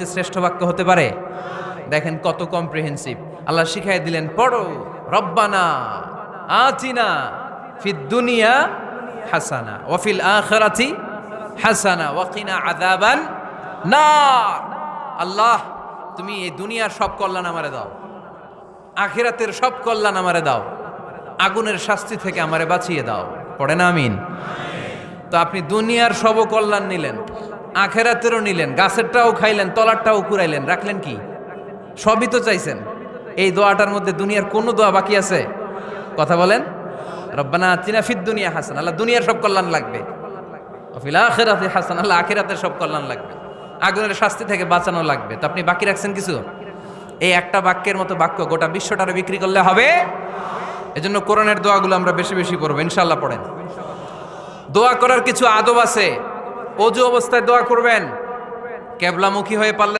শ্রেষ্ঠ বাক্য হতে পারে? দেখেন কত কম্প্রিহেন্সিভ। আল্লাহ শিখাই দিলেন, পড়ো রব্বানা আতিনা ফিদ দুনিয়া হাসানা ওয়া ফিল আখিরাতি হাসানা ওয়া কিনা আযাবান নার। আল্লাহ, তুমি এই দুনিয়ার সব কল্যাণ আমারে দাও, আখিরাতের সব কল্যাণ আমারে দাও, আগুনের শাস্তি থেকে আমারে বাঁচিয়ে দাও। পড়েন আমিন। তো আপনি দুনিয়ার সব কল্যাণ নিলেন, আখেরাতেরও নিলেন, গাছেরটাও খাইলেন, তলারটাও কুড়াইলেন, রাখলেন কি? সবই তো চাইছেন। এই দোয়াটার মধ্যে দুনিয়ার কোনো দোয়া বাকি আছে? কথা বলেন। রব্বানা আতিনা ফিদ দুনিয়া হাসান, আল্লাহ দুনিয়ার সব কল্যাণ লাগবে। ওয়া ফিল আখিরাতি হাসান, আল্লাহ আখিরাতের সব কল্যাণ লাগবে, আগুনের শাস্তি থেকে বাঁচানো লাগবে। তো আপনি বাকি রাখছেন কিছু? এই একটা বাক্যের মতো বাক্য গোটা বিশ্বটারে বিক্রি করলে হবে? এজন্য কোরআনের দোয়াগুলো আমরা বেশি বেশি পড়বো ইনশাআল্লাহ। পড়েন। দোয়া করার কিছু আদব আছে। অজু অবস্থায় দোয়া করবেন, কেবলামুখী হয়ে পারলে